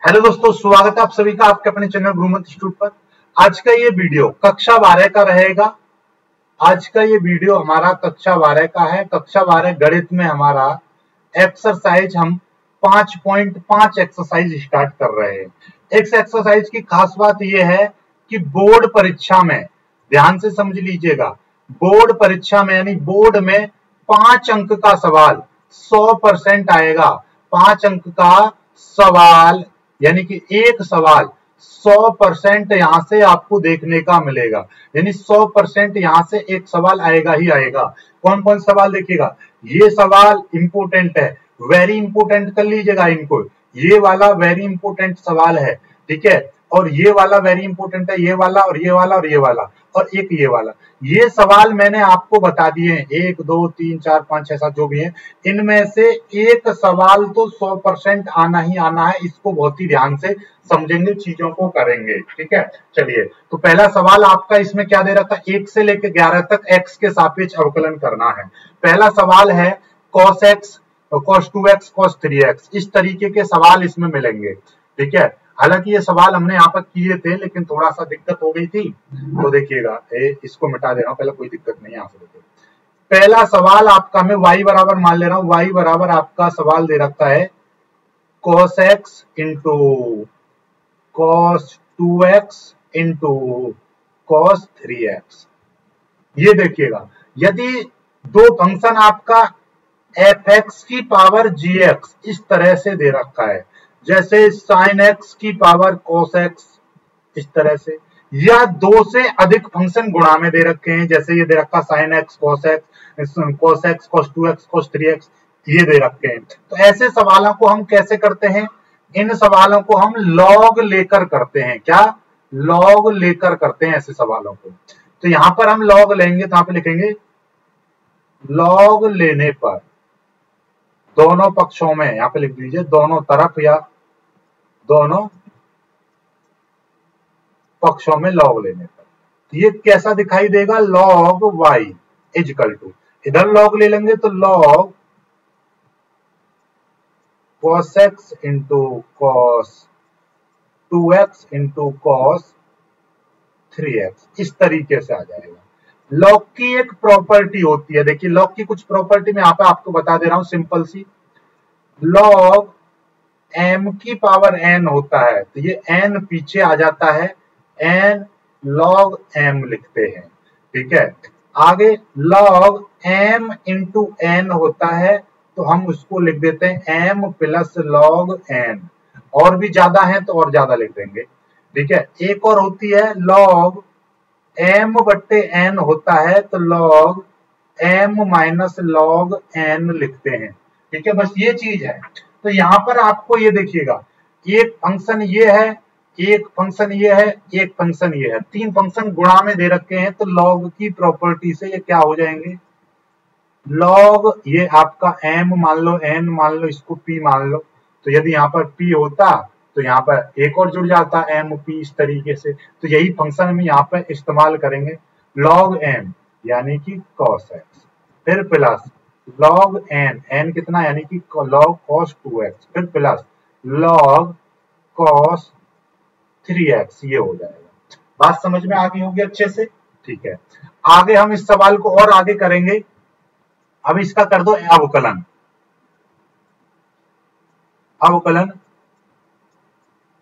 Hello दोस्तों, स्वागत है आप सभी का आपके अपने चैनल गुरुमंत्र इंस्टीट्यूट पर। आज का ये वीडियो कक्षा 12 का रहेगा। आज का ये वीडियो हमारा कक्षा 12 का है। कक्षा 12 गणित में हमारा एक्सरसाइज हम 5.5 एक्सरसाइज स्टार्ट कर रहे हैं। इस एक्सरसाइज की खास बात यह है कि बोर्ड परीक्षा में, ध्यान से समझ लीजिएगा, बोर्ड परीक्षा में यानी बोर्ड में 5 अंक का सवाल 100% आएगा। 5 अंक का सवाल यानी कि एक सवाल 100% यहां से आपको देखने का मिलेगा, यानी 100% यहां से एक सवाल आएगा ही आएगा। कौन कौन सवाल देखिएगा, ये सवाल इंपोर्टेंट है, वेरी इंपोर्टेंट कर लीजिएगा इनको। ये वाला वेरी इंपोर्टेंट सवाल है, ठीक है, और ये वाला वेरी इंपोर्टेंट है, ये वाला और ये वाला और ये वाला और एक ये वाला। ये सवाल मैंने आपको बता दिए हैं, 1 2 3 4 5 6 7 जो भी है, इनमें से एक सवाल तो 100% आना ही आना है। इसको बहुत ही ध्यान से समझेंगे, चीजों को करेंगे, ठीक है। चलिए, तो पहला सवाल आपका इसमें क्या दे रखा है, 1 से लेकर 11 तक एक्स के सापेक्ष अवकलन करना है। पहला सवाल है cos x, cos 2x, cos 3x, इस तरीके के सवाल इसमें मिलेंगे, ठीक है। हालांकि ये सवाल हमने यहाँ पर किए थे, लेकिन थोड़ा सा दिक्कत हो गई थी, तो देखिएगा इसको मिटा दे रहा हूँ पहले, कोई दिक्कत नहीं है। यहाँ से देखिए, पहला सवाल आपका मैं y बराबर मान ले रहा हूँ। y बराबर आपका सवाल दे रखा है cos x into cos 2x into cos 3x। ये देखिएगा, यदि दो फंक्शन आपका fx की पावर gx इस तरह से दे रखा है, जैसे sin x की पावर cos x इस तरह से, या दो से अधिक फंक्शन गुणा में दे रखे हैं, जैसे ये दे रखा sin x cos x cos 2x cos 3x, ये दे रखे हैं। तो ऐसे सवालों को हम कैसे करते हैं, इन सवालों को हम लॉग लेकर करते हैं। क्या लॉग लेकर करते हैं ऐसे सवालों को। तो यहां पर हम लॉग लेंगे, तो यहां पे लिखेंगे लॉग लेने पर दोनों पक्षों में, यहां पे लिख दीजिए दोनों तरफ या दोनों पक्षों में लॉग लेने पर। तो ये कैसा दिखाई देगा, लॉग y इजकल टू, इधर लॉग ले लेंगे तो log cos x into cos 2x into cos 3x, इस तरीके से आ जाएगा। लॉग की एक प्रॉपर्टी होती है, देखिए लॉग की कुछ प्रॉपर्टी मैं यहाँ पे आपको बता दे रहा हूं, सिंपल सी। लॉग m की पावर n होता है, तो ये n पीछे आ जाता है, n log m लिखते हैं, ठीक है। आगे log m इंटू n होता है, तो हम उसको लिख देते हैं m प्लस log n, और भी ज्यादा है तो और ज्यादा लिख देंगे, ठीक है। एक और होती है log m बट्टे n होता है, तो log m minus log n लिखते हैं, ठीक है। बस ये चीज है। तो यहां पर आपको ये देखिएगा, एक फंक्शन ये है, एक फंक्शन ये है, एक फंक्शन ये है, 3 फंक्शन गुणा में दे रखे हैं, तो लॉग की प्रॉपर्टी से ये क्या हो जाएंगे, लॉग ये आपका m मान लो, n मान लो, इसको p मान लो, तो यदि यहाँ पर p होता तो यहाँ पर एक और जुड़ जाता m p, इस तरीके से। तो यही फंक्शन हम यहाँ पर इस्तेमाल करेंगे, log m यानी कि cos x, फिर प्लस log n कितना यानी कि log cos 2x, फिर प्लस log cos 3x, ये हो जाएगा। बात समझ में आ गई होगी अच्छे से, ठीक है। आगे हम इस सवाल को और आगे करेंगे। अब इसका कर दो अवकलन, अवकलन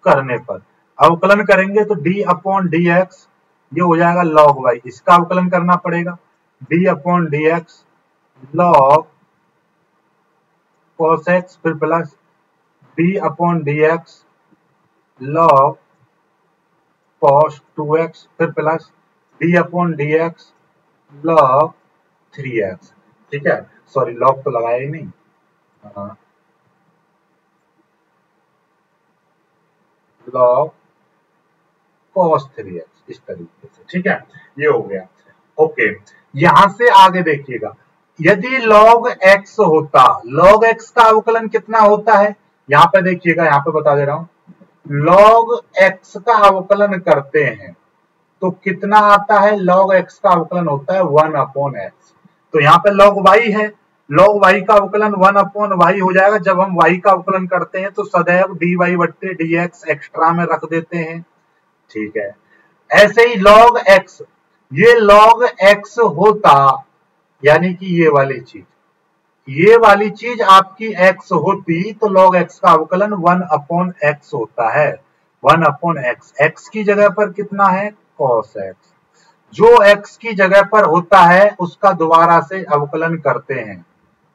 करने पर, अवकलन करेंगे तो d अपॉन dx ये हो जाएगा log y, इसका अवकलन करना पड़ेगा, d upon dx log cos x, फिर plus d upon dx log cos 2x, फिर plus d upon dx log 3x, ठीक है। सॉरी, log तो लगाया ही नहीं, log cos 3x, इस तरीके से, ठीक है। ये हो गया, ओके। यहां से आगे देखिएगा, यदि log x होता, log x का अवकलन कितना होता है, यहां पे देखिएगा, यहां पे बता दे रहा हूं, log x का अवकलन करते हैं तो कितना आता है, log x का अवकलन होता है 1 अपॉन x। तो यहाँ पे log y है, log y का अवकलन 1/y हो जाएगा। जब हम y का अवकलन करते हैं तो सदैव dy बट्टे dx एक्स्ट्रा में रख देते हैं, ठीक है। ऐसे ही log x, ये log x होता, यानी कि ये वाली चीज आपकी x होती तो log x का अवकलन 1/x होता है। 1/x, x की जगह पर कितना है cos x, जो x की जगह पर होता है उसका दोबारा से अवकलन करते हैं,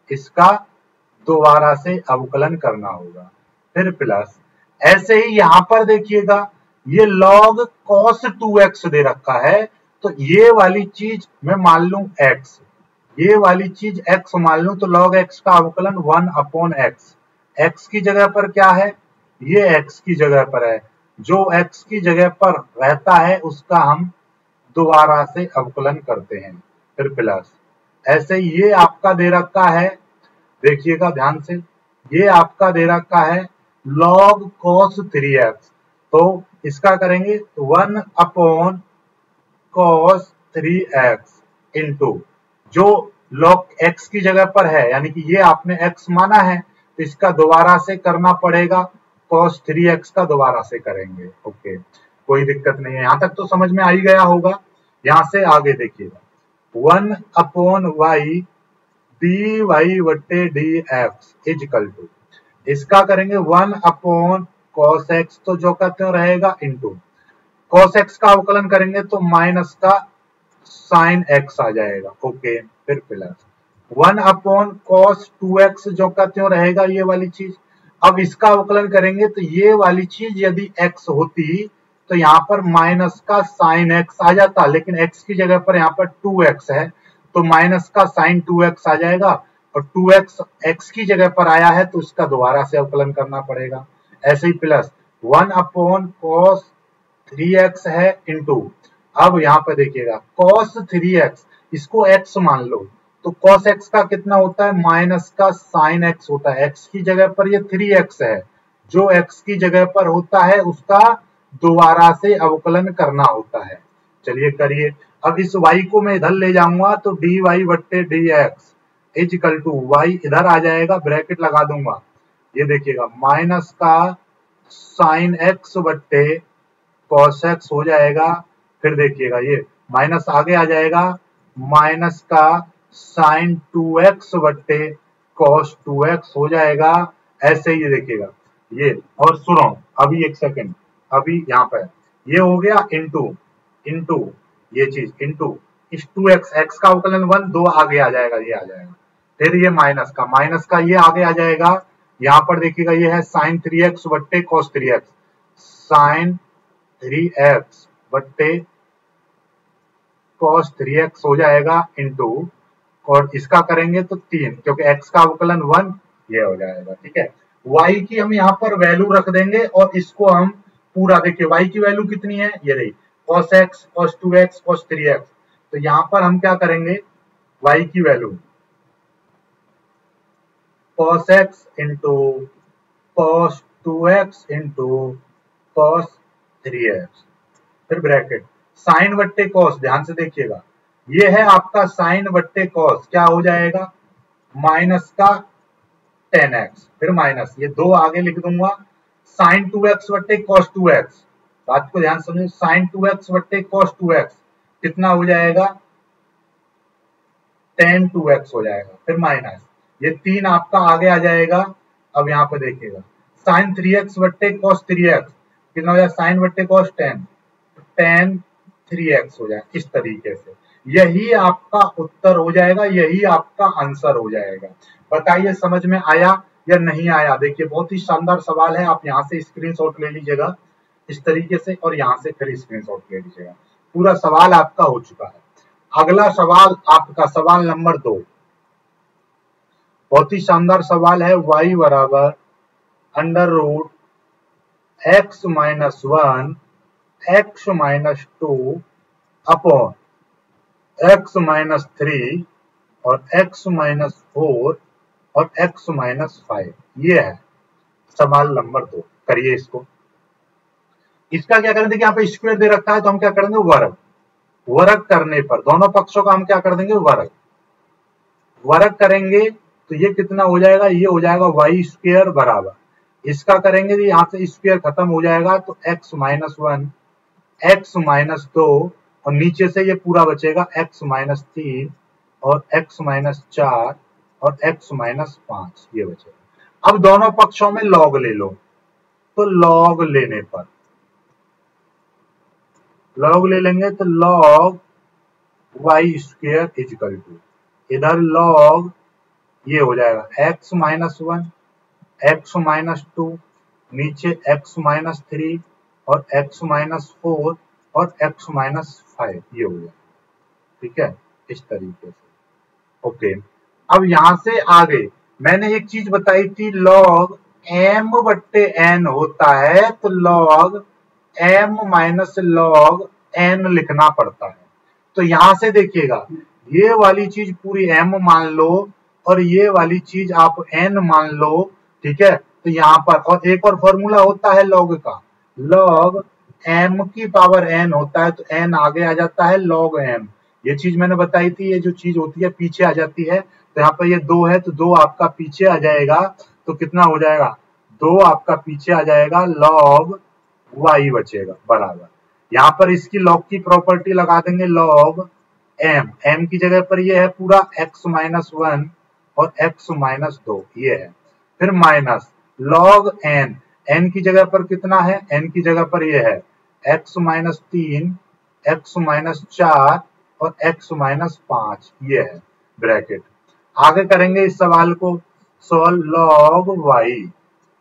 इसका दोबारा से अवकलन करना होगा, फिर प्लस। ऐसे ही यहां पर देखिएगा ये log cos 2x दे रखा है, तो ये वाली चीज मैं मान लूं x, ये वाली चीज x मान लूं तो log x का अवकलन 1/x, x की जगह पर क्या है, ये x की जगह पर है, जो x की जगह पर रहता है उसका हम दोबारा से अवकलन करते हैं, फिर प्लस। ऐसे ये आपका दे रखा है, देखिएगा ध्यान से, ये आपका दे रखा है log cos 3x, तो इसका करेंगे 1/cos 3x इंटू जो log x की जगह पर है, यानी कि ये आपने x माना है तो इसका दोबारा से करना पड़ेगा, cos 3x का दोबारा से करेंगे। ओके, कोई दिक्कत नहीं है, यहां तक तो समझ में आ ही गया होगा। यहां से आगे देखिएगा 1/y dy बट्टे dx इजकल टू, इसका करेंगे 1/cos x, तो जो का त्यों रहेगा इंटू cos x का अवकलन करेंगे तो माइनस का sin x आ जाएगा। ओके, फिर प्लस 1/cos 2x जो का त्यों रहेगा ये वाली चीज। अब इसका अवकलन करेंगे तो ये वाली चीज यदि x होती तो यहाँ पर माइनस का sin x आ जाता, लेकिन x की जगह पर यहाँ पर 2x है तो माइनस का sin 2x आ जाएगा, और 2x x की जगह पर आया है तो उसका दोबारा से अवकलन करना पड़ेगा। ऐसे ही प्लस 1/cos 3x है इंटू, अब यहाँ पे देखिएगा cos 3x, इसको x मान लो तो cos x का कितना होता है, माइनस का sin x होता है, x की जगह पर ये 3x है, जो x की जगह पर होता है उसका दोबारा से अवकलन करना होता है। चलिए करिए, अब इस y को मैं इधर ले जाऊंगा तो dy बट्टे dx इजकल टू y इधर आ जाएगा, ब्रैकेट लगा दूंगा, ये देखिएगा माइनस का sin x बट्टे cos x हो जाएगा, फिर देखिएगा ये माइनस आगे आ जाएगा, माइनस का sin 2x बट्टे cos 2x हो जाएगा। ऐसे ही देखिएगा ये, और सुनो अभी एक सेकंड, अभी यहाँ पर ये हो गया इंटू ये चीज इंटू इस 2x, x का अवकलन 1, 2 आगे आ जाएगा, ये आ जाएगा, फिर ये माइनस का ये आगे आ जाएगा, यहाँ पर देखिएगा ये है sin 3x बट्टे cos 3x, sin 3x बट्टे cos 3x हो जाएगा इंटू, और इसका करेंगे तो 3, क्योंकि x का अवकलन 1, ये हो जाएगा, ठीक है। y की हम यहाँ पर वैल्यू रख देंगे और इसको हम पूरा देखिए y की वैल्यू कितनी है, ये रही cos x, cos 2x, cos 3x, तो यहाँ पर हम क्या करेंगे y की value cos x into cos 2x into cos 3x, फिर ब्रैकेट साइन बट्टे कॉस, ध्यान से देखिएगा ये है आपका साइन बट्टे कॉस, क्या हो जाएगा माइनस का 10x, फिर माइनस ये 2 आगे लिख दूंगा, साइन 2x बट्टे cos 2x, बात को ध्यान समझो, साइन 2x बट्टे cos 2x कितना हो जाएगा, tan 2x हो जाएगा, फिर माइनस ये 3 आपका आगे आ जाएगा। अब यहाँ पे देखिएगा साइन 3x बट्टे cos 3x कितना हो जाएगा, साइन बट्टे cos 10, tan 3x हो जाएगा। इस तरीके से यही आपका उत्तर हो जाएगा, यही आपका आंसर हो जाएगा। बताइए समझ में आया या नहीं आया। देखिए बहुत ही शानदार सवाल है, आप यहाँ से स्क्रीनशॉट ले लीजिएगा इस तरीके से, और यहाँ से फिर स्क्रीनशॉट ले लीजिएगा, पूरा सवाल आपका हो चुका है। अगला सवाल आपका सवाल नंबर 2, बहुत ही शानदार सवाल है, y बराबर under root x minus 1 x minus 2 upon x minus 3 और x माइनस 4 और x माइनस 5, ये है सवाल नंबर 2। करिए इसको, इसका क्या करेंगे, देखिए यहाँ पे स्क्वायर दे रखा है तो हम क्या करेंगे वर्ग, वर्ग करने पर दोनों पक्षों का हम क्या कर देंगे वर्ग, वर्ग करेंगे तो ये कितना हो जाएगा, ये हो जाएगा वाई स्क्वायर बराबर, इसका करेंगे तो यहाँ से स्क्वायर खत्म हो जाएगा तो x माइनस 1, x माइनस 2 और नीचे से ये पूरा बचेगा x माइनस 3 और x माइनस 4 और x माइनस 5 ये बचेगा। अब दोनों पक्षों में लॉग ले लो, तो लॉग लेने पर लॉग ले लेंगे तो log y square equal to, इधर लॉग ये हो जाएगा x माइनस 1, x माइनस 2, नीचे x माइनस 3 और x माइनस 4 और x माइनस 5 ये हो जाएगा। ठीक है, इस तरीके से। ओके, अब यहां से आगे मैंने एक चीज बताई थी, लॉग m बट्टे n होता है तो log m minus log n लिखना पड़ता है। तो यहां से देखिएगा, ये वाली चीज पूरी m मान लो और ये वाली चीज आप n मान लो। ठीक है, तो यहाँ पर और एक और फॉर्मूला होता है लॉग का, लॉग m की पावर n होता है तो n आगे आ जाता है लॉग m। ये चीज मैंने बताई थी, ये जो चीज होती है पीछे आ जाती है। तो यहाँ पर ये 2 है तो 2 आपका पीछे आ जाएगा, तो कितना हो जाएगा, 2 आपका पीछे आ जाएगा, लॉग y बचेगा बराबर। यहाँ पर इसकी लॉग की प्रॉपर्टी लगा देंगे, लॉग m की जगह पर ये है पूरा x माइनस 1 और x माइनस 2 ये है, फिर माइनस लॉग n की जगह पर कितना है, n की जगह पर ये है x माइनस 3, x माइनस 4 और x माइनस 5 ये है ब्रैकेट। आगे करेंगे इस सवाल को solve, log y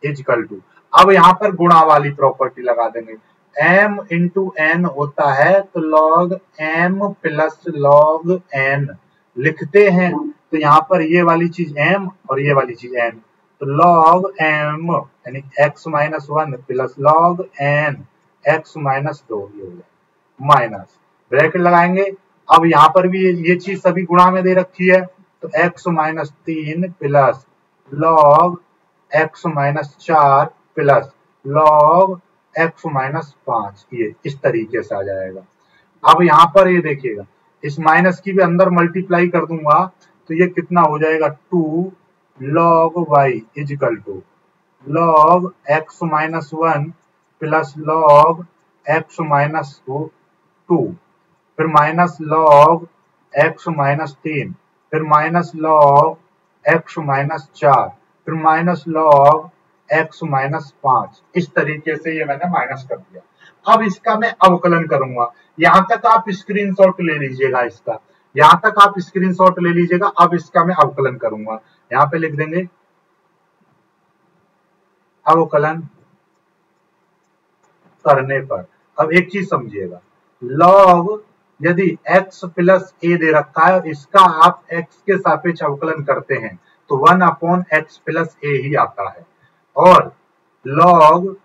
equal to, अब यहाँ पर गुणा वाली प्रॉपर्टी लगा देंगे, m इंटू n होता है तो log m plus log n लिखते हैं। तो यहाँ पर ये वाली चीज m और ये वाली चीज n, तो लॉग m यानी x minus 1 plus log n x minus 2 ये हो जाए माइनस ब्रैकेट लगाएंगे। अब यहाँ पर भी ये चीज सभी गुणा में दे रखी है तो x minus 3 plus log x minus 4 plus log x minus 5 ये इस तरीके से आ जाएगा। अब यहाँ पर ये देखिएगा, इस माइनस की भी अंदर मल्टीप्लाई कर दूंगा तो ये कितना हो जाएगा, 2 log y equal to log x minus 1 plus log x minus 2, फिर माइनस लॉग x माइनस 3, फिर माइनस लॉग x माइनस 4, फिर माइनस लॉग x माइनस 5। इस तरीके से ये मैंने माइनस कर दिया। अब इसका मैं अवकलन करूंगा, यहां तक आप स्क्रीनशॉट ले लीजिएगा, इसका यहां तक आप स्क्रीनशॉट ले लीजिएगा। अब इसका मैं अवकलन करूंगा, यहाँ पे लिख देंगे अवकलन करने पर। अब एक चीज समझिएगा, लॉग यदि x प्लस a दे रखा है और इसका आप x के सापेक्ष अवकलन करते हैं तो 1 अपॉन x प्लस a ही आता है, और लॉग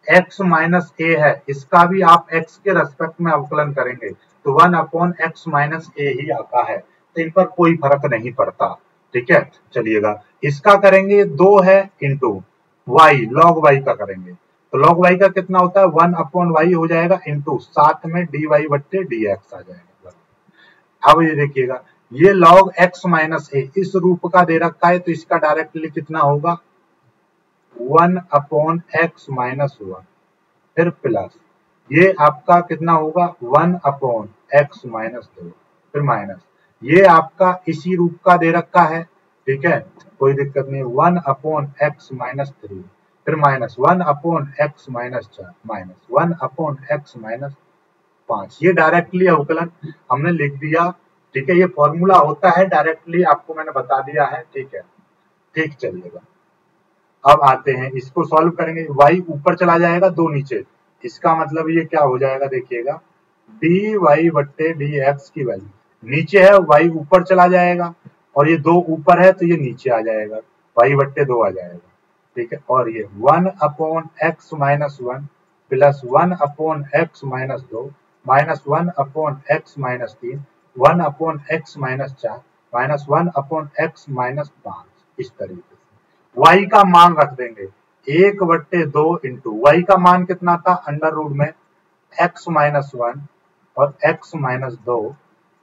x माइनस a है, इसका भी आप x के रेस्पेक्ट में अवकलन करेंगे तो 1 अपॉन x माइनस a ही आता है, तो इन पर कोई फर्क नहीं पड़ता। ठीक है, चलिएगा इसका करेंगे 2 है इंटू y, लॉग y का करेंगे तो लॉग y का कितना होता है, 1 अपॉन y हो जाएगा इंटू साथ में dy बट्टे dx आ जाएगा। अब ये देखिएगा, ये लॉग x माइनस a इस रूप का दे रखा है तो इसका डायरेक्टली कितना होगा, 1 अपॉन x माइनस 1, फिर प्लस ये आपका कितना होगा, 1 अपॉन x माइनस 2, फिर माइनस ये आपका इसी रूप का दे रखा है। ठीक है, कोई दिक्कत नहीं, 1 अपॉन x माइनस 3, फिर minus 1 upon x minus 4, minus 1 upon x minus 5। ये डायरेक्टली अवकलन हमने लिख दिया। ठीक है, ये फॉर्मूला होता है, डायरेक्टली आपको मैंने बता दिया है। ठीक है, ठीक चलिएगा। अब आते हैं इसको सॉल्व करेंगे, y ऊपर चला जाएगा 2 नीचे, इसका मतलब ये क्या हो जाएगा, देखिएगा dy बट्टे dx की वैल्यू नीचे है, y ऊपर चला जाएगा और ये 2 ऊपर है तो ये नीचे आ जाएगा, y बट्टे 2 आ जाएगा। ठीक है, और ये 1 upon x minus 1 plus 1 upon x minus 2 minus 1 upon x minus 3, 1 upon x minus 4 minus 1 upon x minus 5। इस तरीके से y का मान रख देंगे 1 बट्टे 2 इंटू y का मान कितना था, अंडर रूट में x माइनस 1 और x minus 2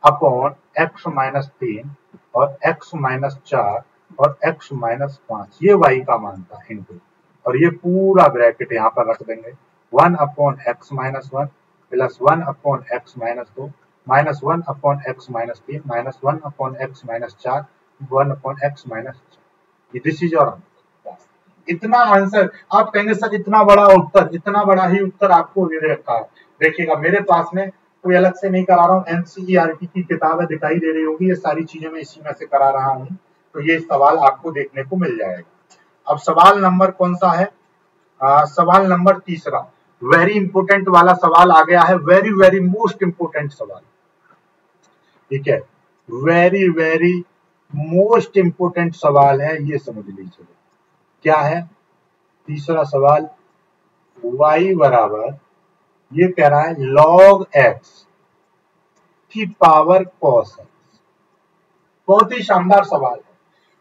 upon x minus 3 और x माइनस 4 और x माइनस 5, ये y का मान था इंटू, और ये पूरा ब्रैकेट यहाँ पर रख देंगे 1 upon x minus 1 plus 1 upon x minus 2 minus 1 upon x minus 3 minus 1 upon x minus 4 1 upon x minus 4। This is your answer. इतना आंसर आप कहेंगे सर इतना बड़ा उत्तर, इतना बड़ा ही उत्तर आपको दे रखा है। देखिएगा मेरे पास में कोई अलग से नहीं करा रहा हूँ, एनसीईआरटी की किताबें दिखाई दे रही होगी, ये सारी चीजें मैं इसी में से करा रहा हूँ, तो ये सवाल आपको देखने को मिल जाएगा। अब सवाल नंबर कौन सा है? सवाल नंबर तीसरा, वेरी इंपोर्टेंट वाला सवाल आ गया है, वेरी वेरी मोस्ट इंपोर्टेंट सवाल, ठीक है, वेरी वेरी मोस्ट इंपोर्टेंट सवाल है, ये समझ लीजिए क्या है। तीसरा सवाल, y बराबर, ये कह रहा है log x की पावर cos x। बहुत ही शानदार सवाल है,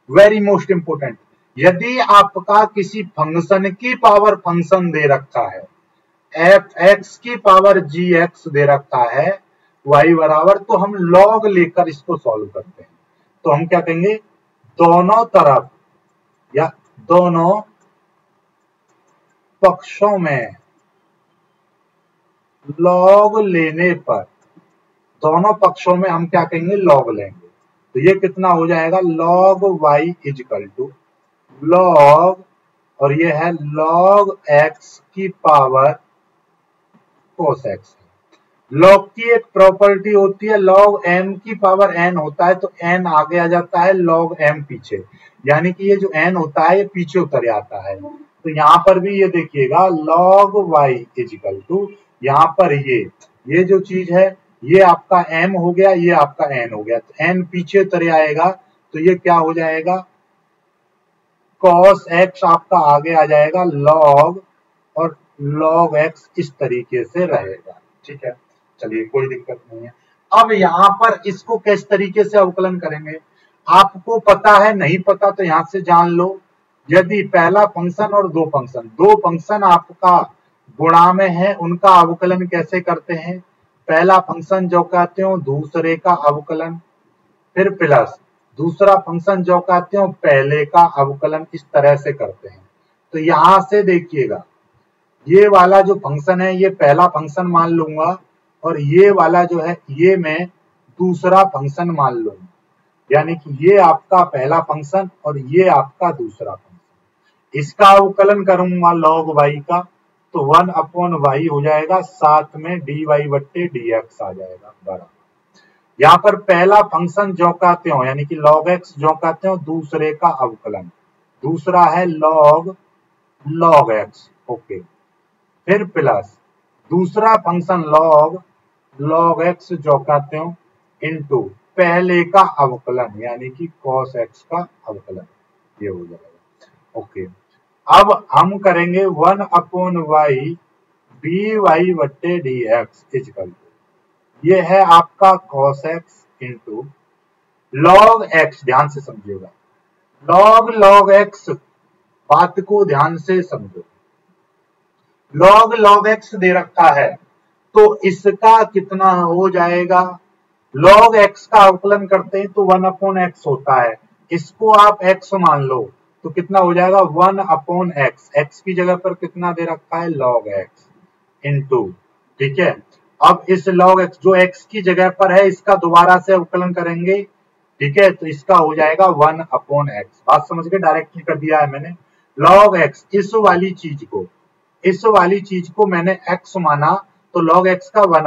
वेरी मोस्ट इंपोर्टेंट। यदि आपका किसी फंक्शन की पावर फंक्शन दे रखा है, एफ एक्स की पावर जी एक्स दे रखा है, y बराबर, तो हम log लेकर इसको सॉल्व करते हैं। तो हम क्या कहेंगे, दोनों तरफ या दोनों पक्षों में log लेने पर, दोनों पक्षों में हम क्या कहेंगे, log लेंगे। तो ये कितना हो जाएगा, log y equal to log, और ये है log x की पावर cos x। log की एक प्रॉपर्टी होती है, log m की पावर n होता है, तो n आगे आ जाता है, log m पीछे, यानी कि ये जो n होता है ये पीछे उतर जाता है। तो यहाँ पर भी ये देखिएगा log y इजकल टू, यहाँ पर ये जो चीज है ये आपका m हो गया, ये आपका n हो गया, तो n पीछे उतर आएगा, तो ये क्या हो जाएगा, cos x आपका आगे आ जाएगा log, और log x इस तरीके से रहेगा, ठीक है, चलिए कोई दिक्कत नहीं है। अब यहाँ पर इसको किस तरीके से अवकलन करेंगे, आपको पता है, नहीं पता तो यहाँ से जान लो। यदि पहला फंक्शन और दो फंक्शन आपका गुणा में है, उनका अवकलन कैसे करते हैं, पहला फंक्शन जो कहते हो दूसरे का अवकलन, फिर प्लस दूसरा फंक्शन जो कहते हो पहले का अवकलन, इस तरह से करते हैं। तो यहां से देखिएगा, ये वाला जो फंक्शन है ये पहला फंक्शन मान लूंगा, और ये वाला जो है ये मैं दूसरा फंक्शन मान लूंगा, यानी कि ये आपका पहला फंक्शन और ये आपका दूसरा फंक्शन। इसका अवकलन करूंगा log y का, तो 1 अपॉन y हो जाएगा, साथ में dy बट्टे dx आ जाएगा बराबर। यहाँ पर पहला फंक्शन जो कहते हो यानी कि log x जो कहते हो दूसरे का अवकलन, दूसरा है log x, ओके, फिर प्लस दूसरा फंक्शन log x जो कहते हो इनटू पहले का अवकलन यानी कि cos x का अवकलन, ये हो जाएगा, ओके। अब हम करेंगे 1 अपॉन y dy बट्टे dx इजकल, ये है आपका cos x into log x, ध्यान से समझिएगा, log x, बात को ध्यान से समझो, log x दे रखा है, तो इसका कितना हो जाएगा, log x का अवकलन करते हैं तो 1 अपॉन x होता है, इसको आप x मान लो तो कितना हो जाएगा 1 अपॉन x की जगह पर कितना दे रखा है log x इंटू, ठीक है। अब इस log x जो x की जगह पर है इसका दोबारा से अवकलन करेंगे, ठीक है, तो इसका हो जाएगा 1 अपॉन x। बात समझ के डायरेक्टली कर दिया है मैंने, log x इस वाली चीज को मैंने x माना, तो log x का 1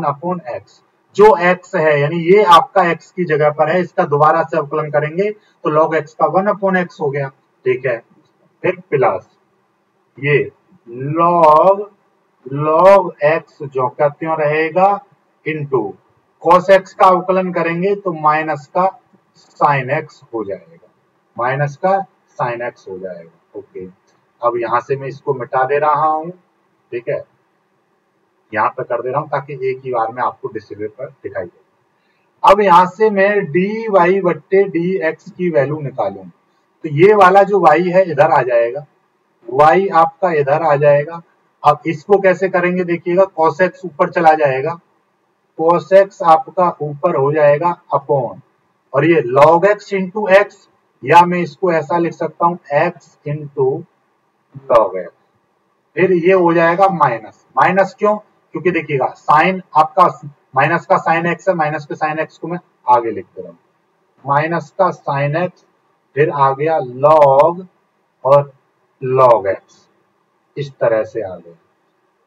अपॉन x जो x है, यानी ये आपका x की जगह पर है, इसका दोबारा से अवकलन करेंगे तो log x का 1 अपॉन x हो गया, ठीक है, फिर प्लस ये log x जो कहते हो रहेगा इनटू cos x का अवकलन करेंगे तो माइनस का sin x हो जाएगा, माइनस का sin x हो जाएगा, ओके। अब यहां से मैं इसको मिटा दे रहा हूं, ठीक है, यहां पर कर दे रहा हूं ताकि एक ही बार में आपको डिस्प्ले पर दिखाई दे। अब यहां से मैं dy बट्टे dx की वैल्यू निकालूं, तो ये वाला जो y है इधर आ जाएगा, y आपका इधर आ जाएगा। अब इसको कैसे करेंगे देखिएगा, cos x ऊपर चला जाएगा, cos x आपका ऊपर हो जाएगा अपॉन, और ये log x इंटू एक्स, या मैं इसको ऐसा लिख सकता हूं x इंटू log x, फिर ये हो जाएगा माइनस। माइनस क्यों? क्योंकि देखिएगा साइन आपका माइनस का साइन एक्स है, माइनस के साइन एक्स को मैं आगे लिखते रहूं, माइनस का साइन एक्स, फिर आ गया लॉग और लॉग एक्स, इस तरह से आ गया।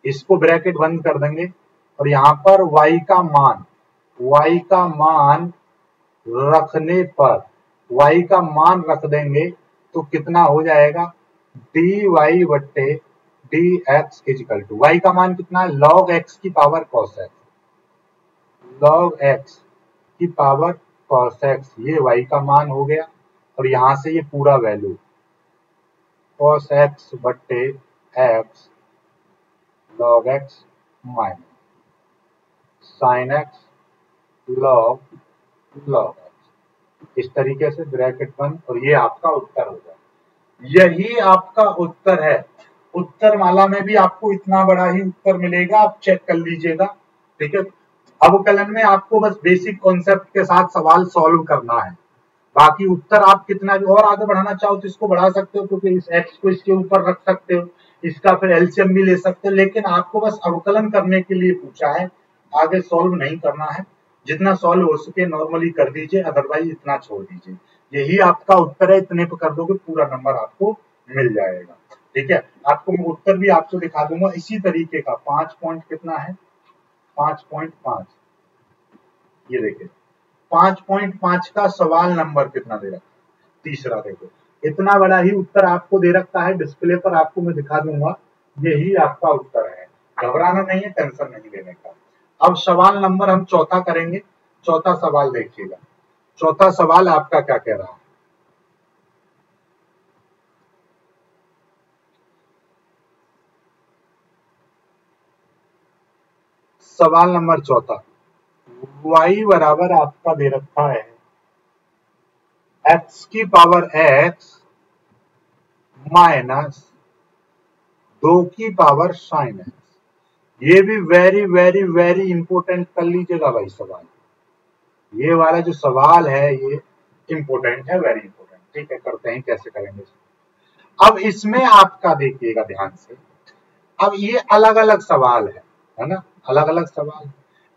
इसको ब्रैकेट बंद कर देंगे और यहां पर y का मान रखने पर, y का मान रख देंगे तो कितना हो जाएगा, dy बट्टे dx इजिकल टू, y का मान कितना है, log x की power cos x, log x की पावर cos x, ये y का मान हो गया। और यहां से ये पूरा वैल्यू cos x बट्टे x log x minus sin x log x, इस तरीके से ब्रैकेट बंद, और ये आपका उत्तर हो जाए। यही आपका उत्तर है। उत्तर माला में भी आपको इतना बड़ा ही उत्तर मिलेगा, आप चेक कर लीजिएगा। ठीक है, अवकलन में आपको बस बेसिक कॉन्सेप्ट के साथ सवाल सॉल्व करना है, बाकी उत्तर आप कितना भी और आगे बढ़ाना चाहो तो इसको बढ़ा सकते हो, क्योंकि इस एक्स को इसके ऊपर रख सकते हो, इसका फिर एलसीएम भी ले सकते हो, लेकिन आपको बस अवकलन करने के लिए पूछा है, आगे सॉल्व नहीं करना है। जितना सॉल्व हो सके नॉर्मली कर दीजिए, अदरवाइज इतना छोड़ दीजिए। यही आपका उत्तर है, इतने पे कर दोगे पूरा नंबर आपको मिल जाएगा। ठीक है, आपको मैं उत्तर भी आपको दिखा दूंगा इसी तरीके का। 5 पॉइंट कितना है, 5.5, ये देखिए 5.5 का सवाल नंबर कितना दे रखा है, तीसरा देखो, इतना बड़ा ही उत्तर आपको दे रखा है, डिस्प्ले पर आपको मैं दिखा दूंगा। यही आपका उत्तर है, घबराना नहीं है, टेंशन नहीं लेने का। अब सवाल नंबर हम चौथा करेंगे। चौथा सवाल देखिएगा, चौथा सवाल आपका क्या कह रहा है। सवाल नंबर चौथा, y बराबर आपका दे रखा है x की पावर x माइनस 2 की पावर साइन x। ये भी वेरी वेरी वेरी इंपोर्टेंट कर लीजिएगा भाई सवाल। ये वाला जो सवाल है ये इंपोर्टेंट है, वेरी इंपोर्टेंट। ठीक है, करते हैं कैसे करेंगे। अब इसमें आपका देखिएगा ध्यान से, अब ये अलग अलग सवाल है ना, अलग अलग सवाल।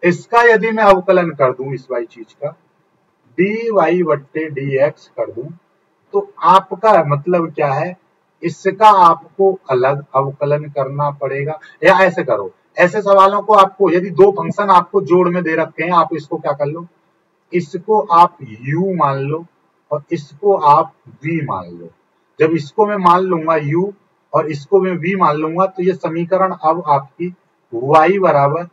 इसका यदि मैं अवकलन कर दूं इस वाई चीज का, dy बट्टे dx कर दूं, तो आपका मतलब क्या है, इसका आपको अलग अवकलन करना पड़ेगा। या ऐसे करो, ऐसे सवालों को आपको यदि दो फंक्शन आपको जोड़ में दे रखे हैं, आप इसको क्या कर लो, इसको आप u मान लो और इसको आप v मान लो। जब इसको मैं मान लूंगा u और इसको मैं v मान लूंगा, तो ये समीकरण अब आपकी y बराबर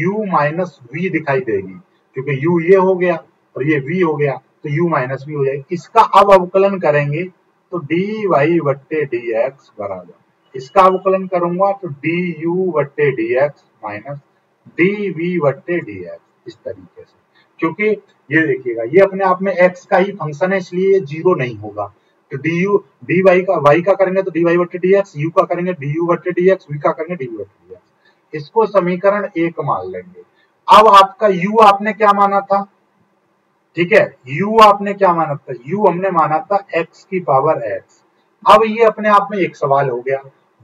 u माइनस v दिखाई देगी, क्योंकि u ये हो गया और ये v हो गया, तो u माइनस v हो जाएगी। इसका अब अवकलन करेंगे तो dy बट्टे dx बराबर, इसका अवकलन करूंगा तो du बट्टे dx माइनस dv बट्टे dx, इस तरीके से। क्योंकि ये देखिएगा ये अपने आप में x का ही फंक्शन है, इसलिए ये जीरो नहीं होगा। तो dy का y का करेंगे तो dy बट्टे dx, u का करेंगे du बट्टे dx, v का करेंगे dv बट्टे dx। इसको समीकरण 1 मान लेंगे। अब आपका u आपने क्या माना था, ठीक है, u आपने क्या माना था, u हमने माना था x की पावर x। अब ये अपने आप में एक सवाल हो गया।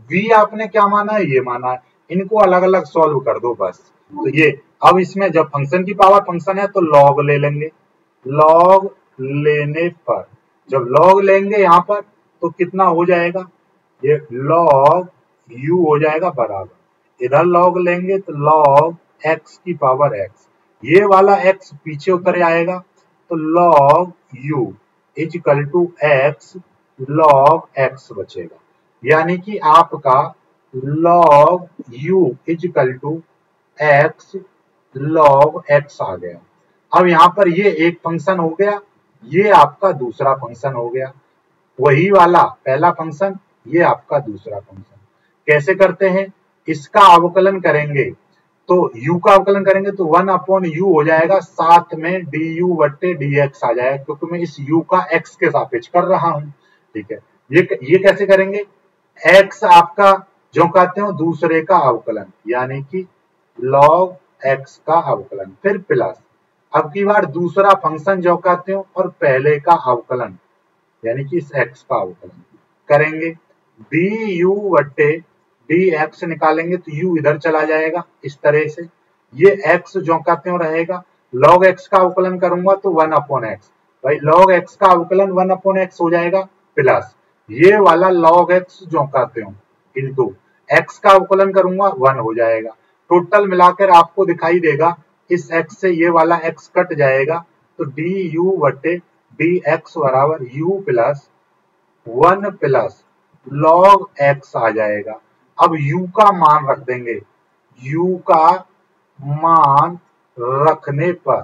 v आपने क्या माना है, ये माना है, इनको अलग अलग सॉल्व कर दो बस। तो ये अब इसमें जब फंक्शन की पावर फंक्शन है तो लॉग ले लेंगे, लॉग लेने पर जब लॉग लेंगे यहां पर तो कितना हो जाएगा, ये लॉग u हो जाएगा बराबर, इधर लॉग लेंगे तो लॉग x की पावर x, ये वाला x पीछे उतर आएगा तो log u equal to x log x बचेगा। यानी कि आपका log u equal to x log x आ गया। अब यहां पर ये एक फंक्शन हो गया, ये आपका दूसरा फंक्शन हो गया, वही वाला पहला फंक्शन, ये आपका दूसरा फंक्शन। कैसे करते हैं, इसका अवकलन करेंगे तो u का अवकलन करेंगे तो 1 अपॉन u हो जाएगा, साथ में du बट्टे dx आ जाएगा, क्योंकि मैं इस u का x के सापेक्ष कर रहा हूं। ठीक है, ये कैसे करेंगे, x आपका जो कहते हो दूसरे का अवकलन, यानी कि log x का अवकलन, फिर प्लस। अब की बार दूसरा फंक्शन जो कहते हो और पहले का अवकलन यानी कि इस x का अवकलन करेंगे। du बट्टे dx निकालेंगे तो u इधर चला जाएगा इस तरह से, ये x जो कहते हो रहेगा। log x का अवकलन करूंगा तो 1/x, भाई log x का अवकलन 1/x हो जाएगा, प्लस ये वाला log x जो कहते हो इंटू x का अवकलन करूंगा 1 हो जाएगा। टोटल मिलाकर आपको दिखाई देगा इस x से ये वाला x कट जाएगा तो du बट्टे dx बराबर u plus 1 plus log x आ जाएगा। अब u का मान रख देंगे, u का मान रखने पर,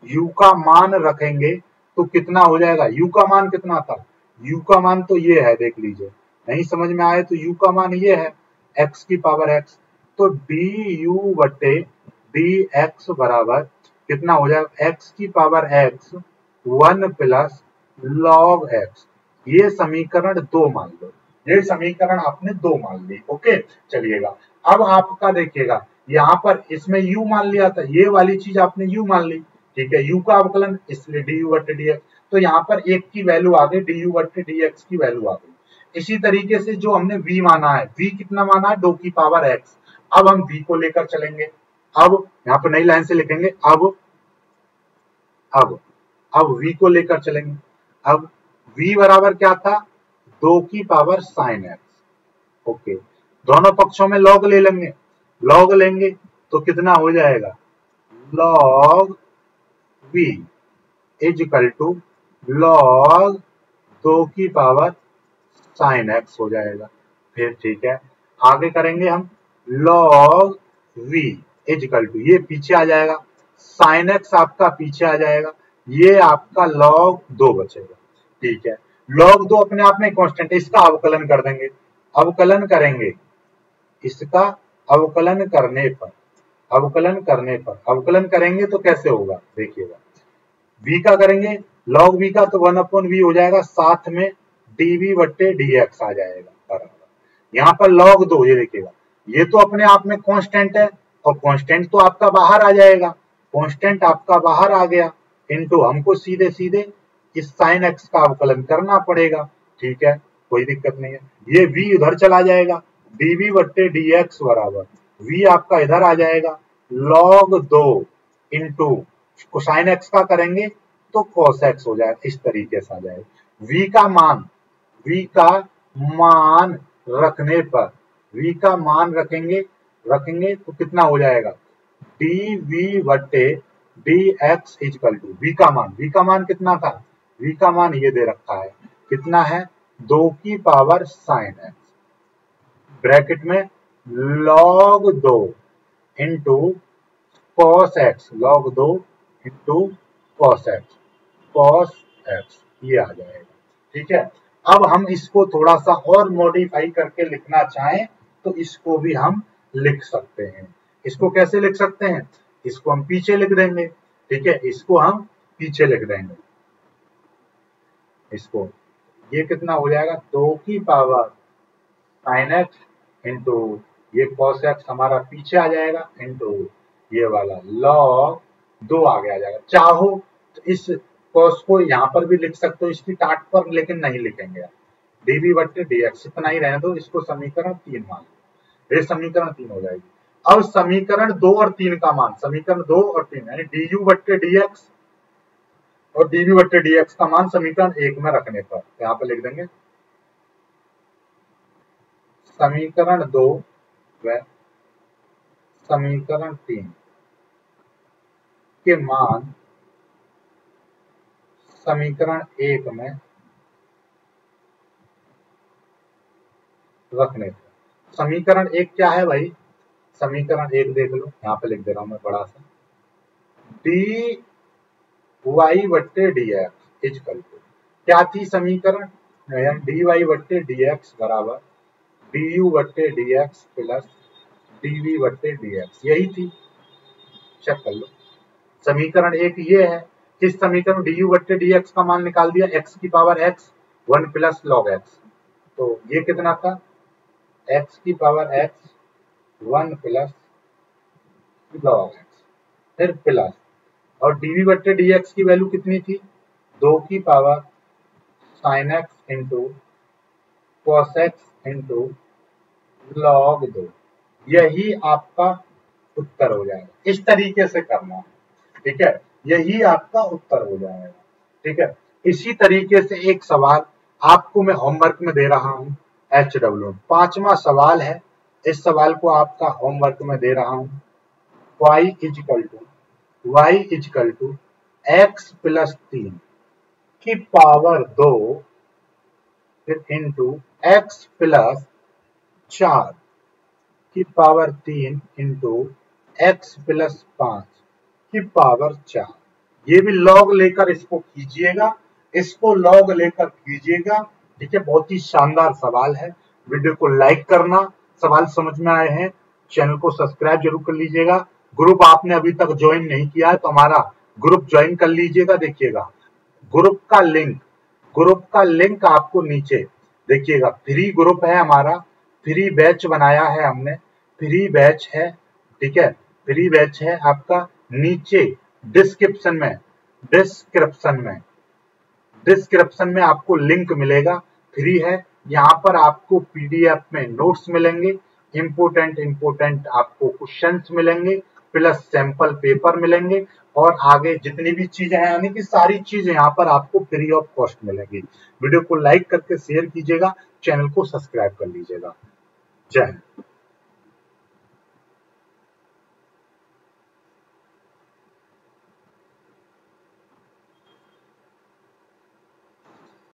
u का मान रखेंगे तो कितना हो जाएगा, u का मान कितना था, u का मान तो ये है, देख लीजिए, नहीं समझ में आए तो u का मान ये है x की पावर x, तो du बट्टे dx बराबर कितना हो जाएगा, x की power x 1 plus log x। ये समीकरण 2 मान लो, ये समीकरण आपने 2 मान ली। ओके, चलिएगा अब आपका देखिएगा यहाँ पर इसमें u मान लिया था, ये वाली चीज आपने u मान ली, ठीक है, u का अवकलन इसलिए du बट्टे dx, तो यहाँ पर 1 की वैल्यू आ गई, du बट्टे dx की वैल्यू आ गई। इसी तरीके से जो हमने v माना है, v कितना माना है, 2 की पावर x, अब हम v को लेकर चलेंगे। अब यहाँ पर नई लाइन से लिखेंगे, अब v को लेकर चलेंगे। अब v बराबर क्या था, 2 की पावर साइन x। ओके, दोनों पक्षों में log ले लेंगे, log लेंगे तो कितना हो जाएगा, log v is equal to log 2 की पावर साइन x हो जाएगा। फिर ठीक है, आगे करेंगे हम, log v is equal to, ये पीछे आ जाएगा, साइन x आपका पीछे आ जाएगा, ये आपका log 2 बचेगा। ठीक है, log 2 अपने आप में कांस्टेंट है, इसका अवकलन कर देंगे, अवकलन करेंगे, इसका अवकलन करने पर, अवकलन करेंगे तो कैसे होगा, देखिएगा, v का करेंगे, log v का तो 1/v हो जाएगा, साथ में dv बट्टे dx आ जाएगा बराबर। यहाँ पर log 2, ये देखिएगा, ये तो अपने आप में कांस्टेंट है और कांस्टेंट तो आपका बाहर आ जाएगा, कांस्टेंट आपका बाहर आ गया, इनटू हमको सीधे सीधे इस साइन x का अवकलन करना पड़ेगा। ठीक है, कोई दिक्कत नहीं है, ये v उधर चला जाएगा, dv बट्टे dx बराबर v आपका इधर आ जाएगा, log 2 इंटू कोसाइन x का करेंगे तो cos x हो जाएगा, इस तरीके से आ जाएगा। v का मान रखने पर, v का मान रखेंगे तो कितना हो जाएगा, dv बट्टे dx इक्वल टू v का मान कितना था, v का मान ये दे रखा है, कितना है, 2 की पावर साइन x, ब्रैकेट में log 2 into cos x, log 2 into cos x, ये आ जाएगा। ठीक है, अब हम इसको थोड़ा सा और मॉडिफाई करके लिखना चाहें तो इसको भी हम लिख सकते हैं। इसको कैसे लिख सकते हैं, इसको हम पीछे लिख देंगे। ठीक है, इसको हम पीछे लिख देंगे, इसको, ये कितना हो जाएगा, 2 की पावर साइन x इंटू ये cos x हमारा पीछे आ जाएगा, इंटू ये वाला log 2 आगे आ जाएगा। चाहो तो इस cos को यहाँ पर भी लिख सकते हो इसकी टाट पर, लेकिन नहीं लिखेंगे, dv बट्टे dx इतना ही रहने दो, इसको समीकरण 3 मान लो, ये समीकरण 3 हो जाएगी। अब समीकरण 2 और 3 का मान, समीकरण 2 और 3 यानी du बट्टे dx और dv बट्टे dx का मान समीकरण 1 में रखने पर यहाँ पर लिख देंगे, समीकरण 2 व समीकरण 3 के मान समीकरण 1 में रखने पर। समीकरण 1 क्या है भाई, समीकरण 1 देख लो, यहाँ पे लिख दे रहा हूं मैं बड़ा सा, dy बट्टे dx इक्वल टू, क्या थी समीकरण, dy बट्टे dx बराबर du बट्टे dx प्लस dv बट्टे dx, यही थी, चेक कर लो। समीकरण 1 ये है, किस समीकरण du बट्टे dx का मान निकाल दिया, x की power x 1 plus log x, तो ये कितना था, x की power x 1 plus log x, फिर प्लस, और dv बट्टे dx की वैल्यू कितनी थी, 2 की power sin x into cos x into log 2। यही आपका उत्तर हो जाएगा। इस तरीके से करना है, ठीक है, यही आपका उत्तर हो जाएगा। ठीक है, इसी तरीके से एक सवाल आपको मैं होमवर्क में दे रहा हूं, HW 5वां सवाल है। इस सवाल को आपका होमवर्क में दे रहा हूं, y equal to x plus 3 की पावर 2 फिर इंटू x प्लस 4 की पावर 3 इंटू x प्लस 5 की पावर 4। ये भी लॉग लेकर इसको कीजिएगा, इसको लॉग लेकर कीजिएगा। ठीक है, बहुत ही शानदार सवाल है। वीडियो को लाइक करना, सवाल समझ में आए हैं चैनल को सब्सक्राइब जरूर कर लीजिएगा। ग्रुप आपने अभी तक ज्वाइन नहीं किया है तो हमारा ग्रुप ज्वाइन कर लीजिएगा। देखिएगा ग्रुप का लिंक आपको नीचे देखिएगा, फ्री ग्रुप है हमारा, फ्री बैच बनाया है हमने, फ्री बैच है। ठीक है, फ्री बैच है आपका, नीचे डिस्क्रिप्शन में आपको लिंक मिलेगा, फ्री है। यहाँ पर आपको पीडीएफ में नोट्स मिलेंगे, इम्पोर्टेंट आपको क्वेश्चंस मिलेंगे, प्लस सैंपल पेपर मिलेंगे, और आगे जितनी भी चीजें हैं यानी कि सारी चीजें यहाँ पर आपको फ्री ऑफ कॉस्ट मिलेंगी। वीडियो को लाइक करके शेयर कीजिएगा, चैनल को सब्सक्राइब कर लीजिएगा। जय हिंद।